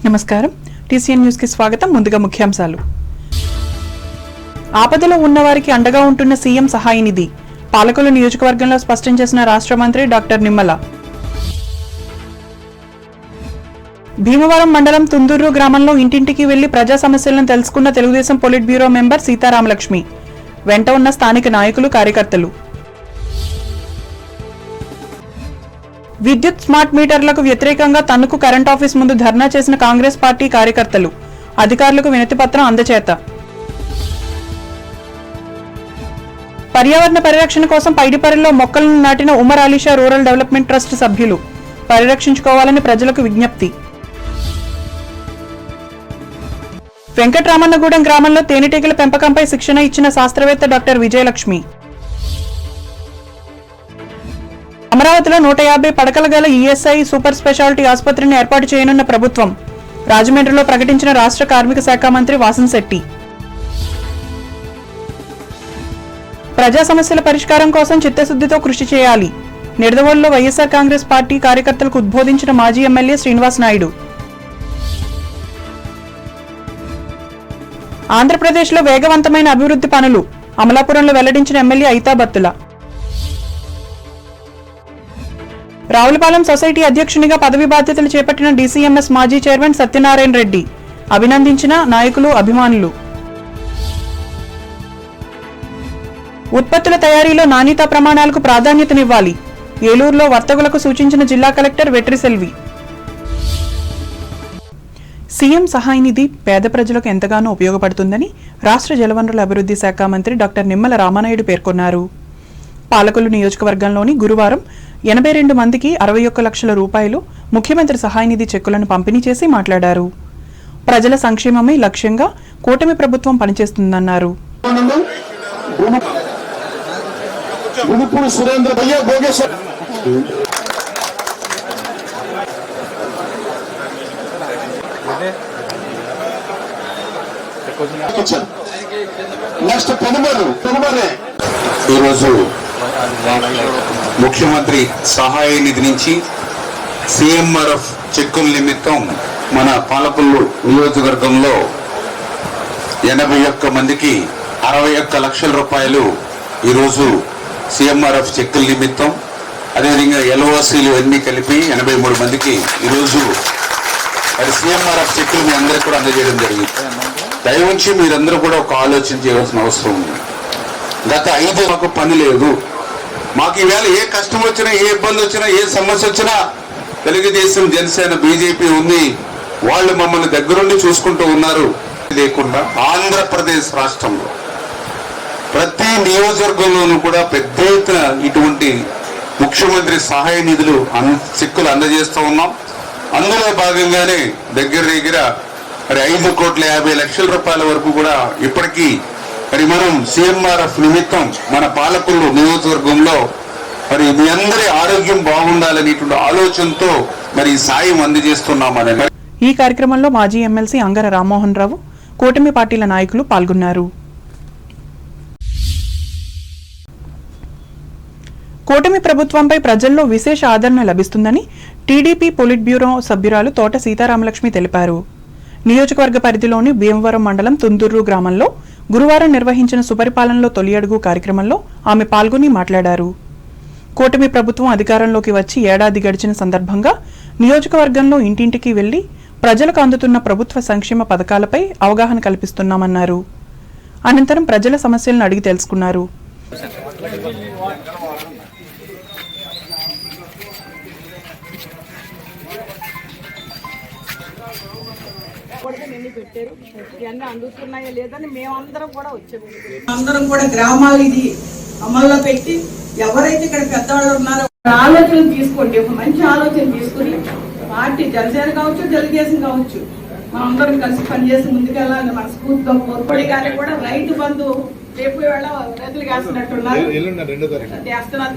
నమస్కారం. TCN news కి స్వాగతం. ముందుగా ముఖ్యాంశాలు. ఆపదలో ఉన్నవారికి అండగా ఉంటున్న సీఎం సహాయ నిధి పాలకొల్లు నియోజకవర్గంలో స్పష్టం చేసిన రాష్ట్ర మంత్రి డాక్టర్ నిమ్మల. భీమవరం మండలం తుందూరు గ్రామంలో ఇంటింటికి వెళ్లి ప్రజా సమస్యలను తెలుసుకున్న Telugu Desam polit bureau member Seetharamalakshmi. వెంట ఉన్న స్థానిక నాయకులు, కార్యకర్తలు. విద్యుత్ స్మార్ట్ మీటర్లకు వ్యతిరేకంగా తణుకు కరెంట్ ఆఫీస్ ముందు ధర్నా చేసిన కాంగ్రెస్ పార్టీ కార్యకర్తలు. అధికారులకు వినతిపత్రం అందజేత. పర్యావరణ పరిరక్షణ కోసం పైడిపర్రిలో మొక్కలను నాటిన Umar Alisha rural development trust సభ్యులు. పరిరక్షించుకోవాలని ప్రజలకు విజ్ఞప్తి. వెంకటరామన్నగూడెం గ్రామంలో తేనెటీగల పెంపకంపై శిక్షణ ఇచ్చిన శాస్త్రవేత్త డాక్టర్ విజయలక్ష్మి. అమరావతిలో 150 పడకల గల ఈఎస్ఐ సూపర్ స్పెషాలిటీ ఆసుపత్రిని ఏర్పాటు చేయనున్న ప్రభుత్వం. రాజమండ్రిలో ప్రకటించిన రాష్ట్ర కార్మిక శాఖ మంత్రి వాసంశెట్టి. ప్రజా సమస్యల పరిష్కారం కోసం చిత్తశుద్ధితో కృషి చేయాలి. నిడదవోలులో వైఎస్ఆర్ కాంగ్రెస్ పార్టీ కార్యకర్తలకు ఉద్బోధించిన మాజీ ఎమ్మెల్యే శ్రీనివాస్ నాయుడు. ఆంధ్రప్రదేశ్లో వేగవంతమైన అభివృద్ధి పనులు అమలాపురంలో వెల్లడించిన ఎమ్మెల్యే ఐతాబత్తుల. రావులపాలెం సొసైటీ అధ్యక్షునిగా పదవి బాధ్యతలు చేపట్టిన డీసీఎంఎస్ మాజీ చైర్మన్ సత్యనారాయణ రెడ్డి. అభినందించిన నాయకులు, అభిమానులు. ఉత్పత్తుల తయారీలో నాణ్యతా ప్రమాణాలకు ప్రాధాన్యతనివ్వాలి. ఏలూరులో వర్తకులకు సూచించిన జిల్లా కలెక్టర్ వెట్రిసెల్వి. సీఎం సహాయ నిధి పేద ప్రజలకు ఎంతగానో ఉపయోగపడుతుందని రాష్ట్ర జలవనరుల అభివృద్ధి శాఖ మంత్రి డాక్టర్ నిమ్మల రామానాయుడు పేర్కొన్నారు. పాలకొల్లు నియోజకవర్గంలోని గురువారం 82 మందికి 61 లక్షల రూపాయలు ముఖ్యమంత్రి సహాయ నిధి చెక్కులను పంపిణీ చేసి మాట్లాడారు. ప్రజల సంక్షేమమే లక్ష్యంగా కూటమి ప్రభుత్వం పనిచేస్తుందన్నారు. ఈరోజు ముఖ్యమంత్రి సహాయ నిధి నుంచి సిఎంఆర్ఎఫ్ చెక్కుల నిమిత్తం మన పాలకొల్లు నియోజకవర్గంలో 81 మందికి 61 లక్షల రూపాయలు ఈరోజు సిఎంఆర్ఎఫ్ చెక్కుల నిమిత్తం, అదేవిధంగా ఎల్ఓసీలు అన్ని కలిపి 83 మందికి ఈరోజు మరి సిఎంఆర్ఎఫ్ చెక్కులు మీ అందరికీ కూడా అందజేయడం జరిగింది. దయవుంచి మీరందరూ కూడా ఒక ఆలోచన చేయవలసిన అవసరం ఉంది. గత 5 మాకు పని లేదు. మాకు ఈవేళ ఏ కష్టం వచ్చినా, ఏ ఇబ్బంది వచ్చినా, ఏ సమస్య వచ్చినా తెలుగుదేశం, జనసేన, బీజేపీ ఉంది. వాళ్ళు మమ్మల్ని దగ్గరుండి చూసుకుంటూ ఉన్నారు. లేకుండా ఆంధ్రప్రదేశ్ రాష్ట్రంలో ప్రతి నియోజకవర్గంలోనూ కూడా పెద్ద ఎత్తున ఇటువంటి ముఖ్యమంత్రి సహాయ నిధులు చెక్కులు అందజేస్తూ ఉన్నాం. అందులో భాగంగానే దగ్గర 5,50 లక్షల రూపాయల వరకు కూడా ఇప్పటికీ మరి మనం సిఎంఆర్ఎఫ్ నిమిత్తం మన పాలకొల్లు నియోజకవర్గంలో మరి మీ అందరి ఆరోగ్యం బాగుండాలనేటువంటి ఆలోచనతో మరి సాయం అందజేస్తున్నామని. ఈ కార్యక్రమంలో మాజీ ఎమ్మెల్సీ అంగర రామ్మోహన్ రావు, కూటమి పార్టీల నాయకులు పాల్గొన్నారు. కూటమి ప్రభుత్వంపై ప్రజల్లో విశేష ఆదరణ లభిస్తుందని టీడీపీ పొలిట్ బ్యూరో సభ్యురాలు తోట సీతారామలక్ష్మి తెలిపారు. నియోజకవర్గ పరిధిలోని భీమవరం మండలం తుందూరు గ్రామంలో గురువారం నిర్వహించిన సుపరిపాలనలో తొలి అడుగు కార్యక్రమంలో ఆమె పాల్గొని మాట్లాడారు. కూటమి ప్రభుత్వం అధికారంలోకి వచ్చి ఏడాది గడిచిన సందర్భంగా నియోజకవర్గంలో ఇంటింటికి వెళ్లి ప్రజలకు అందుతున్న ప్రభుత్వ సంక్షేమ పథకాలపై అవగాహన కల్పిస్తున్నామన్నారు. అనంతరం ప్రజల సమస్యలను అడిగి తెలుసుకున్నారు. అందుతున్నాయో లేదని మేమందరం కూడా వచ్చాము. అందరం కూడా గ్రామాలు ఇది అమల్లో పెట్టి ఎవరైతే ఇక్కడ పెద్దవాళ్ళు ఉన్నారో ఆలోచన తీసుకోండి, ఒక మంచి ఆలోచన తీసుకుని పార్టీ జనసేన కావచ్చు, తెలుగుదేశం కావచ్చు, మనం అందరం కలిసి పనిచేసి ముందుకెళ్ళాలి మనస్ఫూర్తిగా కోరుకోడి. కానీ కూడా రైతు బంధు రేపు వేళ రైతులు వేస్తున్నట్టున్నారు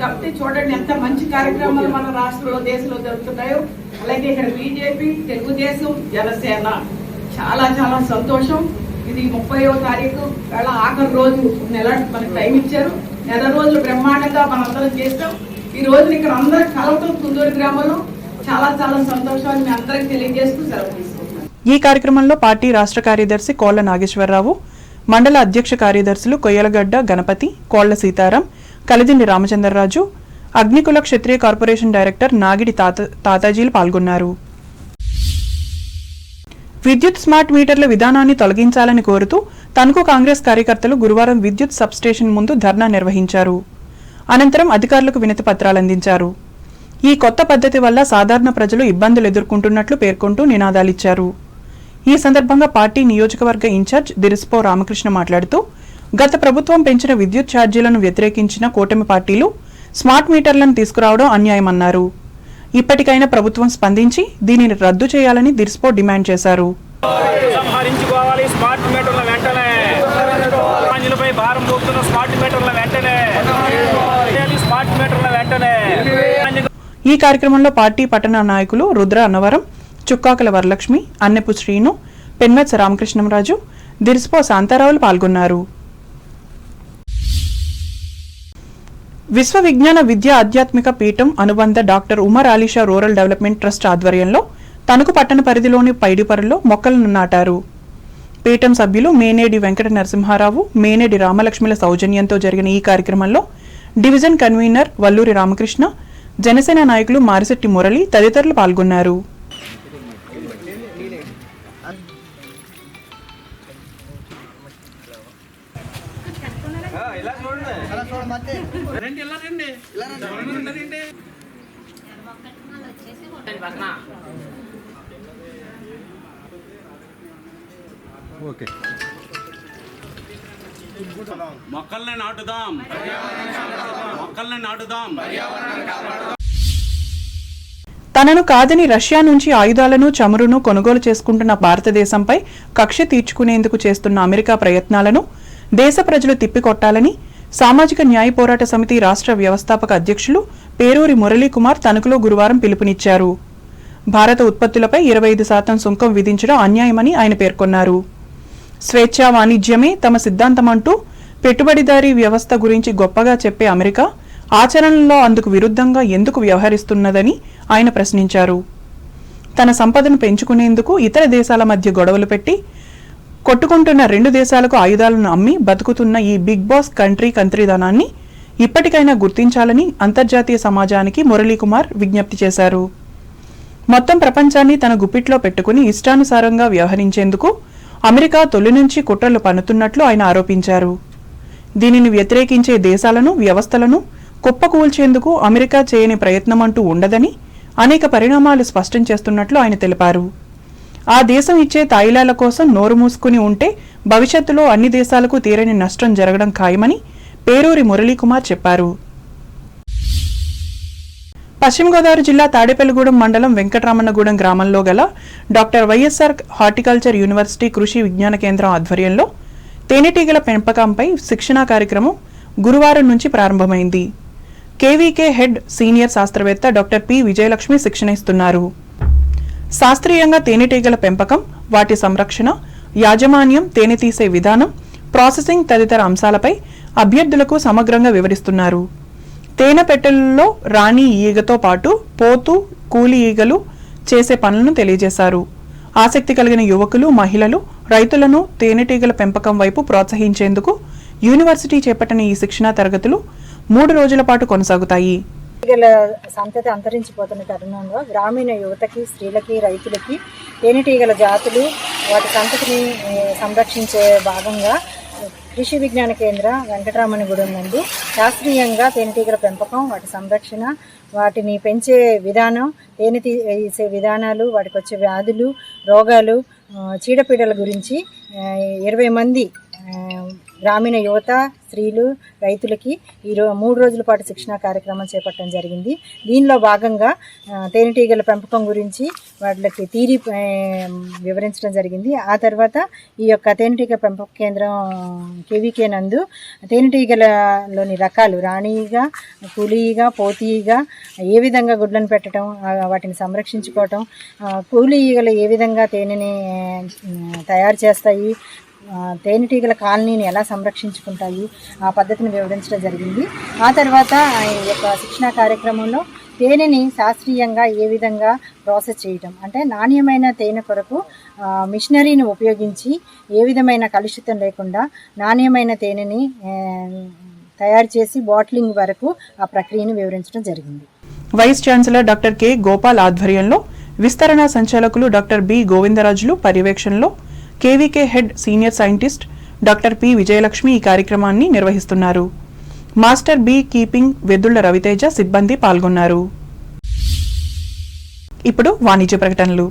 కాబట్టి చూడండి ఎంత మంచి కార్యక్రమాలు మన రాష్ట్రంలో, దేశంలో జరుగుతున్నాయో. అలాగే ఇక్కడ బీజేపీ, తెలుగుదేశం, జనసేన చాలా చాలా సంతోషం. ఇది 30వ తారీఖు వేళ ఆఖరి రోజు, నెల మనకు టైం ఇచ్చారు. నెల రోజులు బ్రహ్మాండంగా మనం అందరం చేస్తాం. ఈ రోజున ఇక్కడ అందరూ కలవటం తుందూరు గ్రామంలో చాలా చాలా సంతోషాన్ని మీ అందరికి తెలియజేస్తూ సెలవు తీసుకుంటున్నాను. ఈ కార్యక్రమంలో పార్టీ రాష్ట్ర కార్యదర్శి కోళ్ల నాగేశ్వరరావు, మండల అధ్యక్ష కార్యదర్శులు కొయ్యలగడ్డ గణపతి, కోళ్ల సీతారాం, కలిదిండి రామచంద్రరాజు, అగ్నికుల క్షత్రియ కార్పొరేషన్ డైరెక్టర్ నాగిడి తాతాజీలు పాల్గొన్నారు. విద్యుత్ స్మార్ట్ మీటర్ల విధానాన్ని తొలగించాలని కోరుతూ తణుకు కాంగ్రెస్ కార్యకర్తలు గురువారం విద్యుత్ సబ్స్టేషన్ ముందు ధర్నా నిర్వహించారు. అనంతరం అధికారులకు వినతి పత్రాలు అందించారు. ఈ కొత్త పద్ధతి వల్ల సాధారణ ప్రజలు ఇబ్బందులు ఎదుర్కొంటున్నట్లు పేర్కొంటూ నినాదాలిచ్చారు. ఈ సందర్భంగా పార్టీ నియోజకవర్గ ఇన్ఛార్జ్ దిరిస్పో రామకృష్ణ మాట్లాడుతూ గత ప్రభుత్వం పెంచిన విద్యుత్ ఛార్జీలను వ్యతిరేకించిన కూటమి పార్టీలు స్మార్ట్ మీటర్లను తీసుకురావడం అన్యాయమన్నారు. ఇప్పటికైనా ప్రభుత్వం స్పందించి దీనిని రద్దు చేయాలని దిరిస్పో డిమాండ్ చేశారు. ఈ కార్యక్రమంలో పార్టీ పట్టణ నాయకులు రుద్ర అన్నవరం, చుక్కాకల వరలక్ష్మి, అన్నెపు శ్రీను, పెన్మెత్స రామకృష్ణంరాజు, దిరిస్పో శాంతారావులు పాల్గొన్నారు. విశ్వ విజ్ఞాన విద్యా ఆధ్యాత్మిక పీఠం అనుబంధ doctor Umar Alisha rural development trust ఆధ్వర్యంలో తణుకు పట్టణ పరిధిలోని పైడిపరులో మొక్కలను నాటారు. పీఠం సభ్యులు మేనేడి వెంకట నరసింహారావు, మేనేడి రామలక్ష్మిల సౌజన్యంతో జరిగిన ఈ కార్యక్రమంలో డివిజన్ కన్వీనర్ వల్లూరి రామకృష్ణ, జనసేన నాయకులు మారిశెట్టి మురళి తదితరులు పాల్గొన్నారు. మొక్కల్ని నాటుదాం, మొక్కల్ని నాటుదాం. తనను కాదని రష్యా నుంచి ఆయుధాలను, చమురును కొనుగోలు చేసుకుంటున్న భారతదేశంపై కక్ష తీర్చుకునేందుకు చేస్తున్న అమెరికా ప్రయత్నాలను దేశ ప్రజలు తిప్పికొట్టాలని సామాజిక న్యాయ పోరాట సమితి రాష్ట్ర వ్యవస్థాపక అధ్యక్షులు పేరూరి మురళీకుమార్ తణుకులో గురువారం పిలుపునిచ్చారు. భారత ఉత్పత్తులపై 25% సుంకం విధించడం అన్యాయమని ఆయన పేర్కొన్నారు. స్వేచ్ఛా వాణిజ్యమే తమ సిద్ధాంతమంటూ పెట్టుబడిదారీ వ్యవస్థ గురించి గొప్పగా చెప్పే అమెరికా ఆచరణలో అందుకు విరుద్ధంగా ఎందుకు వ్యవహరిస్తున్నదని ఆయన ప్రశ్నించారు. తన సంపదను పెంచుకునేందుకు ఇతర దేశాల మధ్య గొడవలు పెట్టి కొట్టుకుంటున్న 2 దేశాలకు ఆయుధాలను అమ్మి బతుకుతున్న ఈ బిగ్ బాస్ కంత్రీధనాన్ని ఇప్పటికైనా గుర్తించాలని అంతర్జాతీయ సమాజానికి మురళీకుమార్ విజ్ఞప్తి చేశారు. మొత్తం ప్రపంచాన్ని తన గుప్పిట్లో పెట్టుకుని ఇష్టానుసారంగా వ్యవహరించేందుకు అమెరికా తొలి నుంచి కుట్రలు పన్నుతున్నట్లు ఆయన ఆరోపించారు. దీనిని వ్యతిరేకించే దేశాలను, వ్యవస్థలను కుప్పకూల్చేందుకు అమెరికా చేయని ప్రయత్నమంటూ ఉండదని అనేక పరిణామాలు స్పష్టం చేస్తున్నట్లు ఆయన తెలిపారు. ఆ దేశం ఇచ్చే తాయిలాల కోసం నోరు మూసుకుని ఉంటే భవిష్యత్తులో అన్ని దేశాలకు తీరని నష్టం జరగడం ఖాయమని పేరూరి మురళీకుమార్ చెప్పారు. పశ్చిమ గోదావరి జిల్లా తాడేపల్లిగూడెం మండలం వెంకటరామన్నగూడెం గ్రామంలో గల డాక్టర్ వైఎస్ఆర్ హార్టికల్చర్ యూనివర్సిటీ కృషి విజ్ఞాన కేంద్రం ఆధ్వర్యంలో తేనెటీగల పెంపకంపై శిక్షణా కార్యక్రమం గురువారం నుంచి ప్రారంభమైంది. కేవీకే హెడ్ సీనియర్ శాస్త్రవేత్త డాక్టర్ పి విజయలక్ష్మి శిక్షణ ఇస్తున్నారు. శాస్త్రీయంగా తేనెటీగల పెంపకం, వాటి సంరక్షణ, యాజమాన్యం, తేనె తీసే విధానం, ప్రాసెసింగ్ తదితర అంశాలపై అభ్యర్థులకు సమగ్రంగా వివరిస్తున్నారు. తేనె పెట్టెలలో రాణి ఈగతో పాటు పోతు, కూలి ఈగలు చేసే పనులను తెలియజేశారు. ఆసక్తి కలిగిన యువకులు, మహిళలు, రైతులను తేనెటీగల పెంపకం వైపు ప్రోత్సహించేందుకు యూనివర్సిటీ చేపట్టిన ఈ శిక్షణా తరగతులు 3 రోజుల పాటు కొనసాగుతాయి. తేనెటీగల సంతతి అంతరించిపోతున్న తరుణంలో గ్రామీణ యువతకి, స్త్రీలకి, రైతులకి తేనెటీగల జాతులు, వాటి సంతతిని సంరక్షించే భాగంగా కృషి విజ్ఞాన కేంద్ర వెంకటరామన్నగూడెం నందు శాస్త్రీయంగా తేనెటీగల పెంపకం, వాటి సంరక్షణ, వాటిని పెంచే విధానం, తేనె తీసే విధానాలు, వాటికి వచ్చే వ్యాధులు, రోగాలు, చీడపీడల గురించి 20 మంది గ్రామీణ యువత, స్త్రీలు, రైతులకి 3 రోజుల పాటు శిక్షణా కార్యక్రమం చేపట్టడం జరిగింది. దీనిలో భాగంగా తేనెటీగల పెంపకం గురించి వాటికి థియరీ వివరించడం జరిగింది. ఆ తర్వాత ఈ యొక్క తేనెటీగ పెంపక కేంద్రం కేవీకే నందు తేనెటీగలలోని రకాలు రాణిగా, కూలీగా, పోతీగా ఏ విధంగా గుడ్లను పెట్టడం, వాటిని సంరక్షించుకోవటం, కూలీ ఈగలు ఏ విధంగా తేనెని తయారు చేస్తాయి, తేనెటీగల కాలనీని ఎలా సంరక్షించుకుంటాయి, ఆ పద్ధతిని వివరించడం జరిగింది. ఆ తర్వాత ఈ యొక్క శిక్షణా కార్యక్రమంలో తేనెని శాస్త్రీయంగా ఏ విధంగా ప్రాసెస్ చేయటం, అంటే నాణ్యమైన తేనె కొరకు మిషనరీని ఉపయోగించి ఏ విధమైన కలుషితం లేకుండా నాణ్యమైన తేనెని తయారు చేసి బాటిలింగ్ వరకు ఆ ప్రక్రియను వివరించడం జరిగింది. Vice chancellor doctor K Gopal ఆధ్వర్యంలో విస్తరణ సంచాలకులు డాక్టర్ బి గోవిందరాజులు పర్యవేక్షణలో KVK head senior scientist doctor P Vijayalakshmi ఈ కార్యక్రమాన్ని నిర్వహిస్తున్నారు. Master beekeeping Veddulla Raviteja సిబ్బంది పాల్గొన్నారు. ఇప్పుడు వాణిజ్య ప్రకటనలు.